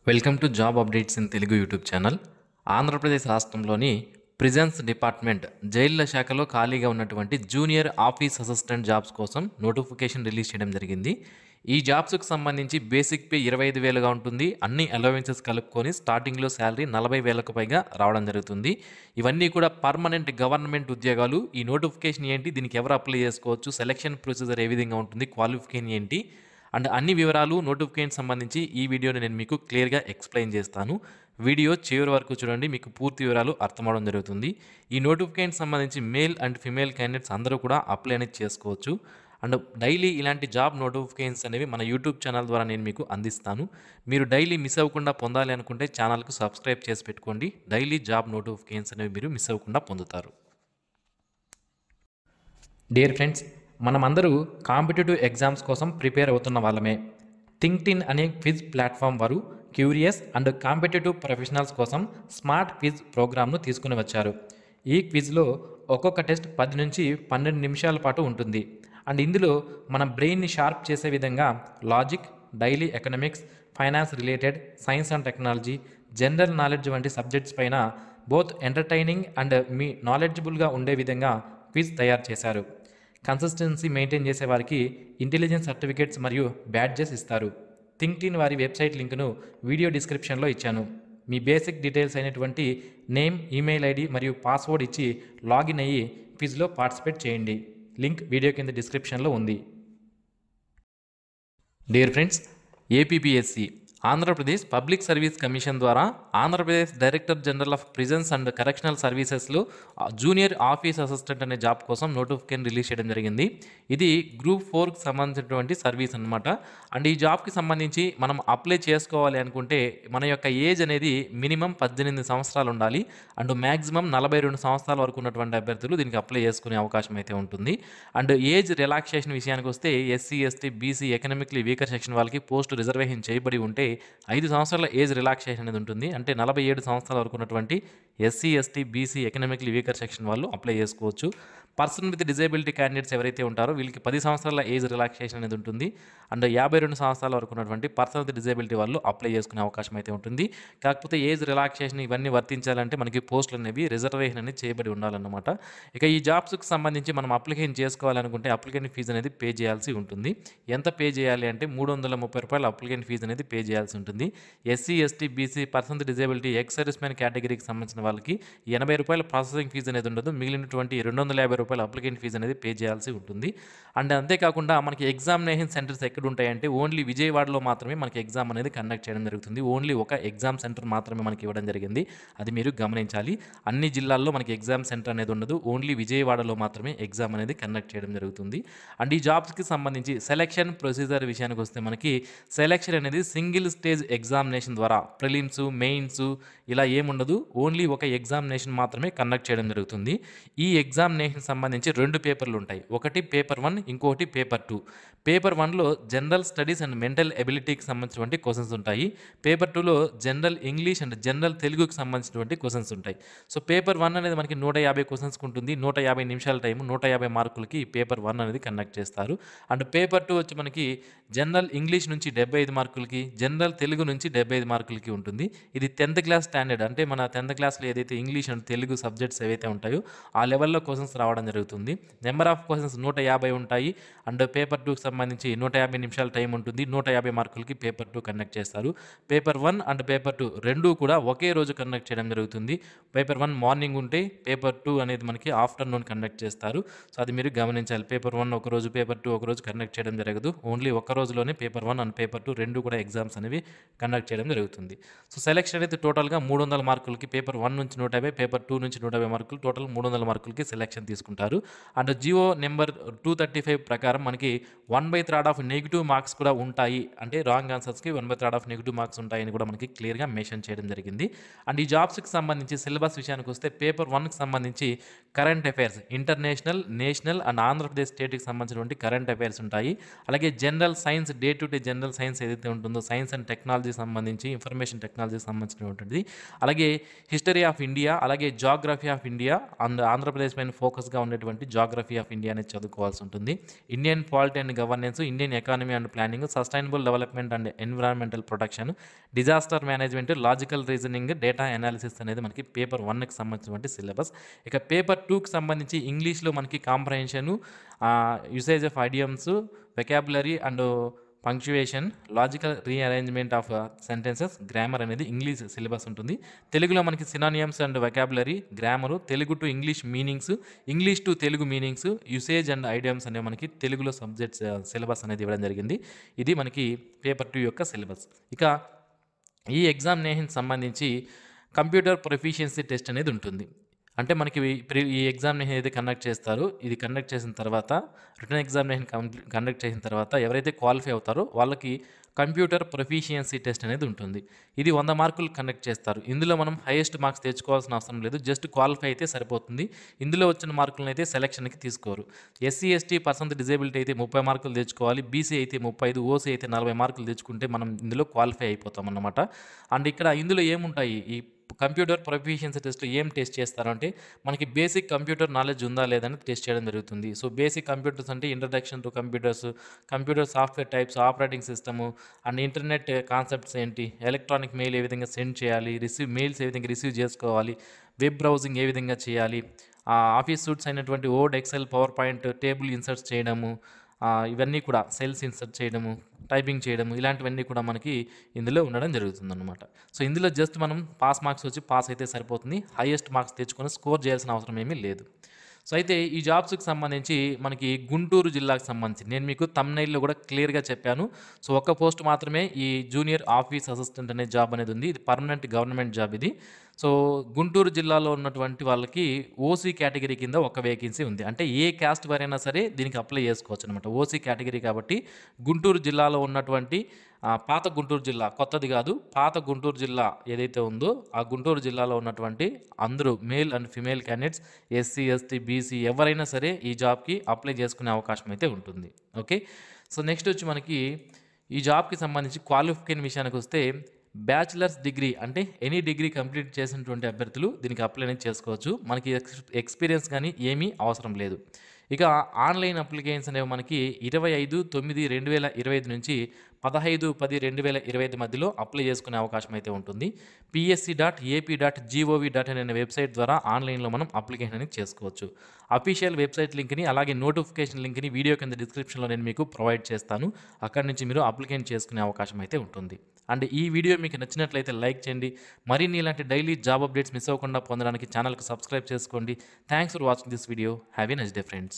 Welcome to job updates in Telugu YouTube channel. Andhra Pradesh రాష్ట్రంలోని prisons department జైళ్ల శాఖలో ఖాళీగా ఉన్నటువంటి జూనియర్ ఆఫీస్ అసిస్టెంట్ జాబ్స్ కోసం నోటిఫికేషన్ రిలీజ్ చేయడం జరిగింది. ఈ జాబ్స్కి సంబంధించి బేసిక్ పే 25,000గా ఉంటుంది. అన్ని అలవెన్సెస్ కలుపుకొని స్టార్టింగ్లో శాలరీ 40,000కు పైగా రావడం జరుగుతుంది. ఇవన్నీ కూడా పర్మనెంట్ గవర్నమెంట్ ఉద్యోగాలు. ఈ నోటిఫికేషన్ ఏంటి, దీనికి ఎవరు అప్లై చేసుకోవచ్చు, సెలక్షన్ ప్రొసీజర్ ఏ విధంగా ఉంటుంది, క్వాలిఫికేషన్ ఏంటి అండ్ అన్ని వివరాలు నోటిఫికేషన్ సంబంధించి ఈ వీడియోని నేను మీకు క్లియర్గా ఎక్స్ప్లెయిన్ చేస్తాను. వీడియో చివరి వరకు చూడండి, మీకు పూర్తి వివరాలు అర్థమవడం జరుగుతుంది. ఈ నోటిఫికేషన్ సంబంధించి మేల్ అండ్ ఫిమేల్ క్యాండిడేట్స్ అందరూ కూడా అప్లై అనేది చేసుకోవచ్చు. అండ్ డైలీ ఇలాంటి జాబ్ నోటిఫికేషన్స్ అనేవి మన యూట్యూబ్ ఛానల్ ద్వారా నేను మీకు అందిస్తాను. మీరు డైలీ మిస్ అవ్వకుండా పొందాలి అనుకుంటే ఛానల్కు సబ్స్క్రైబ్ చేసి పెట్టుకోండి. డైలీ జాబ్ నోటిఫికేషన్స్ అనేవి మీరు మిస్ అవ్వకుండా పొందుతారు. డియర్ ఫ్రెండ్స్, మనమందరూ కాంపిటేటివ్ ఎగ్జామ్స్ కోసం ప్రిపేర్ అవుతున్న వాళ్ళమే. థింక్టిన్ అనే క్విజ్ ప్లాట్ఫామ్ వారు క్యూరియస్ అండ్ కాంపిటేటివ్ ప్రొఫెషనల్స్ కోసం స్మార్ట్ క్విజ్ ప్రోగ్రామ్ను తీసుకుని వచ్చారు. ఈ క్విజ్లో ఒక్కొక్క టెస్ట్ 10 నుంచి 12 నిమిషాల పాటు ఉంటుంది. అండ్ ఇందులో మన బ్రెయిన్ని షార్ప్ చేసే విధంగా logic, daily economics, finance related, science and technology, general knowledge వంటి సబ్జెక్ట్స్ పైన బోత్ ఎంటర్టైనింగ్ అండ్ మీ నాలెడ్జబుల్గా ఉండే విధంగా క్విజ్ తయారు చేశారు. కన్సిస్టెన్సీ మెయింటైన్ చేసే వారికి ఇంటెలిజెన్స్ సర్టిఫికేట్స్ మరియు బ్యాడ్జెస్ ఇస్తారు. థింక్టిన్ వారి వెబ్సైట్ లింక్ను వీడియో డిస్క్రిప్షన్లో ఇచ్చాను. మీ బేసిక్ డీటెయిల్స్ అయినటువంటి నేమ్, ఈమెయిల్ ఐడి మరియు పాస్వర్డ్ ఇచ్చి లాగిన్ అయ్యి క్విజ్లో పార్టిసిపేట్ చేయండి. లింక్ వీడియో కింద డిస్క్రిప్షన్లో ఉంది. Dear friends, APPSC Andhra Pradesh public service commission ద్వారా Andhra Pradesh director general of prisons and correctional సర్వీసెస్లో జూనియర్ ఆఫీస్ అసిస్టెంట్ అనే జాబ్ కోసం నోటిఫికేషన్ రిలీజ్ చేయడం జరిగింది. ఇది గ్రూప్ 4కి సంబంధించినటువంటి సర్వీస్ అనమాట. అండ్ ఈ జాబ్కి సంబంధించి మనం అప్లై చేసుకోవాలి అనుకుంటే మన యొక్క ఏజ్ అనేది మినిమం 18 సంవత్సరాలు ఉండాలి. అండ్ మ్యాక్సిమం 42 సంవత్సరాల వరకు ఉన్నటువంటి అభ్యర్థులు దీనికి అప్లై చేసుకునే అవకాశం అయితే ఉంటుంది. అండ్ ఏజ్ రిలాక్సేషన్ విషయానికి వస్తే SC, ST, BC, economically weaker section వాళ్ళకి పోస్ట్ రిజర్వేషన్ చేయబడి ఉంటే 5 సంవత్సరాల ఏజ్ రిలాక్సేషన్ అనేది ఉంటుంది. అంటే 47 సంవత్సరాల వరకు ఉన్నటువంటి SC, ST, BC, economically weaker section వాళ్ళు అప్లై చేసుకోవచ్చు. పర్సన్ విత్ డిజేబిలిటీ క్యాండిడేట్స్ ఎవరైతే ఉంటారో వీళ్ళకి 10 సంవత్సరాల ఏజ్ రిలాక్సేషన్ అనేది ఉంటుంది. అండ్ 52 సంవత్సరాల వరకు ఉన్నటువంటి పర్సన్ విత్ డిజేబిలిటీ వాళ్ళు అప్లై చేసుకునే అవకాశం అయితే ఉంటుంది. కాకపోతే ఏజ్ రిలాక్సేషన్ ఇవన్నీ వర్తించాలంటే మనకి పోస్టులు అనేవి రిజర్వేషన్ అనేది చేయబడి ఉండాలన్నమాట. ఇక ఈ జాబ్స్కి సంబంధించి మనం అప్లికేషన్ చేసుకోవాలనుకుంటే అప్లికేషన్ ఫీజు అనేది పే చేయాల్సి ఉంటుంది. ఎంత పే చేయాలి అంటే ₹330 అప్లికేషన్ ఫీజు అనేది పే చేయాల్సి ఉంటుంది. SC, ST, BC, person with disability, ex service man కేటగిరీకి సంబంధించిన వాళ్ళకి ₹80 ప్రాసెసింగ్ ఫీజు అనేది ఉండదు. మిగిలినటువంటి ₹250 అప్లికేషన్ ఫీజు అనేది పే చేయాల్సి ఉంటుంది. అండ్ అంతేకాకుండా మనకి ఎగ్జామినేషన్ సెంటర్స్ ఎక్కడ ఉంటాయంటే ఓన్లీ విజయవాడలో మాత్రమే మనకి ఎగ్జామ్ అనేది కండక్ట్ చేయడం జరుగుతుంది. ఓన్లీ ఒక ఎగ్జామ్ సెంటర్ మాత్రమే మనకి ఇవ్వడం జరిగింది. అది మీరు గమనించాలి. అన్ని జిల్లాల్లో మనకి ఎగ్జామ్ సెంటర్ అనేది ఉండదు. ఓన్లీ విజయవాడలో మాత్రమే ఎగ్జామ్ అనేది కండక్ట్ చేయడం జరుగుతుంది. అండ్ ఈ జాబ్స్కి సంబంధించి సెలక్షన్ ప్రొసీజర్ విషయానికి వస్తే మనకి సెలక్షన్ అనేది సింగిల్ స్టేజ్ ఎగ్జామినేషన్ ద్వారా ప్రిలిమ్స్, మెయిన్స్ ఇలా ఏముండదు. ఓన్లీ ఒక ఎగ్జామినేషన్ మాత్రమే కండక్ట్ చేయడం జరుగుతుంది. ఈ ఎగ్జామినేషన్ సంబంధించి 2 పేపర్లు ఉంటాయి. ఒకటి పేపర్ 1, ఇంకొకటి పేపర్ 2. పేపర్ 1లో జనరల్ స్టడీస్ అండ్ మెంటల్ ఎబిలిటీకి సంబంధించినటువంటి క్వశ్చన్స్ ఉంటాయి. పేపర్ 2లో జనరల్ ఇంగ్లీష్ అండ్ జనరల్ తెలుగుకి సంబంధించినటువంటి క్వశ్చన్స్ ఉంటాయి. సో పేపర్ 1 అనేది మనకి 150 క్వశ్చన్స్కి ఉంటుంది. 150 నిమిషాల టైం, 150 మార్కులకి పేపర్ 1 అనేది కండక్ట్ చేస్తారు. అండ్ పేపర్ 2 వచ్చి మనకి జనరల్ ఇంగ్లీష్ నుంచి 75 మార్కులకి, జనరల్ తెలుగు నుంచి 75 మార్కులకి ఉంటుంది. ఇది 10th క్లాస్ స్టాండర్డ్, అంటే మన 10th క్లాస్లో ఏదైతే ఇంగ్లీష్ అండ్ తెలుగు సబ్జెక్ట్స్ ఏవైతే ఉంటాయో ఆ లెవెల్లో క్వశ్చన్స్ రావడం జరుగుతుంది. నెంబర్ ఆఫ్ క్వశ్చన్స్ 150 ఉంటాయి. అండ్ పేపర్ 2కి సంబంధించి 150 నిమిషాల టైం ఉంటుంది. 150 మార్కులకి పేపర్ 2 కండక్ట్ చేస్తారు. పేపర్ 1 అండ్ పేపర్ 2 రెండూ కూడా ఒకే రోజు కండక్ట్ చేయడం జరుగుతుంది. పేపర్ 1 మార్నింగ్ ఉంటే పేపర్ 2 అనేది మనకి ఆఫ్టర్నూన్ కండక్ట్ చేస్తారు. సో అది మీరు గమనించాలి. పేపర్ 1 ఒక రోజు, పేపర్ 2 ఒక రోజు కండక్ట్ చేయడం జరగదు. ఓన్లీ ఒక రోజులోనే పేపర్ 1 అండ్ పేపర్ 2 రెండు కూడా ఎగ్జామ్స్ అనేవి కండక్ట్ చేయడం జరుగుతుంది. సో సెలక్షన్ అయితే టోటల్గా 300 మార్కులకి పేపర్ 1 నుంచి 150, పేపర్ 2 నుంచి 150 మార్కులు, టోటల్ 300 మార్కులకి సెలక్షన్ తీసుకుంటారు. అండ్ జియో నెంబర్ 235 ప్రకారం మనకి 1/3 ఆఫ్ నెగిటివ్ మార్క్స్ కూడా ఉంటాయి. అంటే రాంగ్ ఆన్సర్స్కి 1/3 ఆఫ్ నెగిటివ్ మార్క్స్ ఉంటాయని కూడా మనకి క్లియర్గా మెన్షన్ చేయడం జరిగింది. అండ్ ఈ జాబ్స్కి సంబంధించి సిలబస్ విషయానికి వస్తే పేపర్ 1కి సంబంధించి current affairs, international, national and Andhra Pradesh స్టేట్కి సంబంధించినటువంటి కరెంట్ అఫైర్స్ ఉంటాయి. అలాగే general science, day to day general science ఏదైతే ఉంటుందో సైన్స్ అండ్ టెక్నాలజీ సంబంధించి, ఇన్ఫర్మేషన్ టెక్నాలజీకి సంబంధించినటువంటి, అలాగే హిస్టరీ ఆఫ్ ఇండియా, అలాగే geography of India and Andhra Pradesh పైన ఫోకస్గా రిలవెంట్గా ఉండేటువంటి జాగ్రఫీ ఆఫ్ ఇండియా అనేది చదువుకోవాల్సి ఉంటుంది. Indian polity and governance, Indian economy and planning, sustainable development and environmental protection, disaster management, logical reasoning, data analysis అనేది మనకి పేపర్ 1కి సంబంధించినటువంటి సిలబస్. ఇక పేపర్ 2కి సంబంధించి ఇంగ్లీష్లో మనకి comprehension, usage of ఐడియమ్స్, vocabulary and punctuation, logical rearrangement of sentences, grammar అనేది ఇంగ్లీష్ సిలబస్ ఉంటుంది. తెలుగులో మనకి synonyms and vocabulary, grammar, Telugu to English meanings, English to Telugu meanings, usage and ఐడియమ్స్ అనేవి మనకి తెలుగులో సబ్జెక్ట్స్ సిలబస్ అనేది ఇవ్వడం జరిగింది. ఇది మనకి పేపర్ 2 యొక్క సిలబస్. ఇక ఈ ఎగ్జామినేషన్ సంబంధించి కంప్యూటర్ ప్రొఫిషియన్సీ టెస్ట్ అనేది ఉంటుంది. అంటే మనకి ఈ ఎగ్జామినేషన్ ఏదైతే కండక్ట్ చేస్తారో, ఇది కండక్ట్ చేసిన తర్వాత రిటర్న్ ఎగ్జామినేషన్ కండక్ట్ చేసిన తర్వాత ఎవరైతే క్వాలిఫై అవుతారో వాళ్ళకి కంప్యూటర్ ప్రొఫిషియన్సీ టెస్ట్ అనేది ఉంటుంది. ఇది 100 మార్కులు కండక్ట్ చేస్తారు. ఇందులో మనం హైయెస్ట్ మార్క్స్ తెచ్చుకోవాల్సిన అవసరం లేదు, జస్ట్ క్వాలిఫై అయితే సరిపోతుంది. ఇందులో వచ్చిన మార్కులను అయితే సెలక్షన్కి తీసుకోరు. ఎస్సీ ఎస్టీ పర్సన్ డిజేబిలిటీ అయితే 30 మార్కులు తెచ్చుకోవాలి, బీసీ అయితే 35, ఓసీ అయితే 40 మార్కులు తెచ్చుకుంటే మనం ఇందులో క్వాలిఫై అయిపోతాం అన్నమాట. అండ్ ఇక్కడ ఇందులో ఏముంటాయి, ఈ కంప్యూటర్ ప్రొఫిషియన్సీ టెస్ట్లో ఏం టెస్ట్ చేస్తారంటే మనకి బేసిక్ కంప్యూటర్ నాలెడ్జ్ ఉందా లేదని టెస్ట్ చేయడం జరుగుతుంది. సో బేసిక్ కంప్యూటర్స్ అంటే introduction to computers, computer software types, operating system and internet concepts ఏంటి, ఎలక్ట్రానిక్ మెయిల్ ఏ విధంగా సెండ్ చేయాలి, మెయిల్స్ ఏ విధంగా రిసీవ్ చేసుకోవాలి, వెబ్ బ్రౌజింగ్ ఏ విధంగా చేయాలి, ఆఫీస్ సూట్స్ అయినటువంటి word, excel, power point, table inserts చేయడము, ఇవన్నీ కూడా సెల్స్ ఇన్సర్ట్ చేయడము, టైపింగ్ చేయడము, ఇలాంటివన్నీ కూడా మనకి ఇందులో ఉండడం జరుగుతుందన్నమాట. సో ఇందులో జస్ట్ మనం పాస్ మార్క్స్ వచ్చి పాస్ అయితే సరిపోతుంది, హైయెస్ట్ మార్క్స్ తెచ్చుకొని స్కోర్ చేయాల్సిన అవసరం ఏమీ లేదు. సో అయితే ఈ జాబ్స్కి సంబంధించి మనకి గుంటూరు జిల్లాకు సంబంధించి నేను మీకు థంబ్నెయిల్లో కూడా క్లియర్గా చెప్పాను. సో ఒక్క పోస్ట్ మాత్రమే ఈ జూనియర్ ఆఫీస్ అసిస్టెంట్ అనే జాబ్ అనేది ఉంది. ఇది పర్మనెంట్ గవర్నమెంట్ జాబ్ ఇది. సో గుంటూరు జిల్లాలో ఉన్నటువంటి వాళ్ళకి ఓసీ కేటగిరీ కింద ఒక వేకెన్సీ ఉంది. అంటే ఏ క్యాస్ట్ వారైనా సరే దీనికి అప్లై చేసుకోవచ్చు అనమాట. ఓసీ కేటగిరీ కాబట్టి గుంటూరు జిల్లాలో ఉన్నటువంటి పాత గుంటూరు జిల్లా, కొత్తది కాదు, పాత గుంటూరు జిల్లా ఏదైతే ఉందో ఆ గుంటూరు జిల్లాలో ఉన్నటువంటి అందరూ male and female candidates, SC ST BC ఎవరైనా సరే ఈ జాబ్కి అప్లై చేసుకునే అవకాశం అయితే ఉంటుంది. ఓకే, సో నెక్స్ట్ వచ్చి మనకి ఈ జాబ్కి సంబంధించి క్వాలిఫికేషన్ విషయానికి వస్తే బ్యాచిలర్స్ డిగ్రీ అంటే ఎనీ డిగ్రీ కంప్లీట్ చేసినటువంటి అభ్యర్థులు దీనికి అప్లై అనేది చేసుకోవచ్చు. మనకి ఎక్స్పీరియన్స్ కానీ ఏమీ అవసరం లేదు. ఇక ఆన్లైన్ అప్లికేషన్స్ అనేవి మనకి 25/9/2025 నుంచి 15/10/2025 మధ్యలో అప్లై చేసుకునే అవకాశం అయితే ఉంటుంది. psc.ap.gov.in అనే వెబ్సైట్ ద్వారా ఆన్లైన్లో మనం అప్లికేషన్ అనేది చేసుకోవచ్చు. అఫీషియల్ వెబ్సైట్ లింక్ని అలాగే నోటిఫికేషన్ లింక్ని వీడియో కింద డిస్క్రిప్షన్లో నేను మీకు ప్రొవైడ్ చేస్తాను. అక్కడి నుంచి మీరు అప్లికేషన్ చేసుకునే అవకాశం అయితే ఉంటుంది. అండ్ ఈ వీడియో మీకు నచ్చినట్లయితే లైక్ చేయండి. మరిన్ని ఇలాంటి డైలీ జాబ్ అప్డేట్స్ మిస్ అవ్వకుండా పొందడానికి ఛానల్కి సబ్స్క్రైబ్ చేసుకోండి. Thanks for watching this video. Have a nice day friends.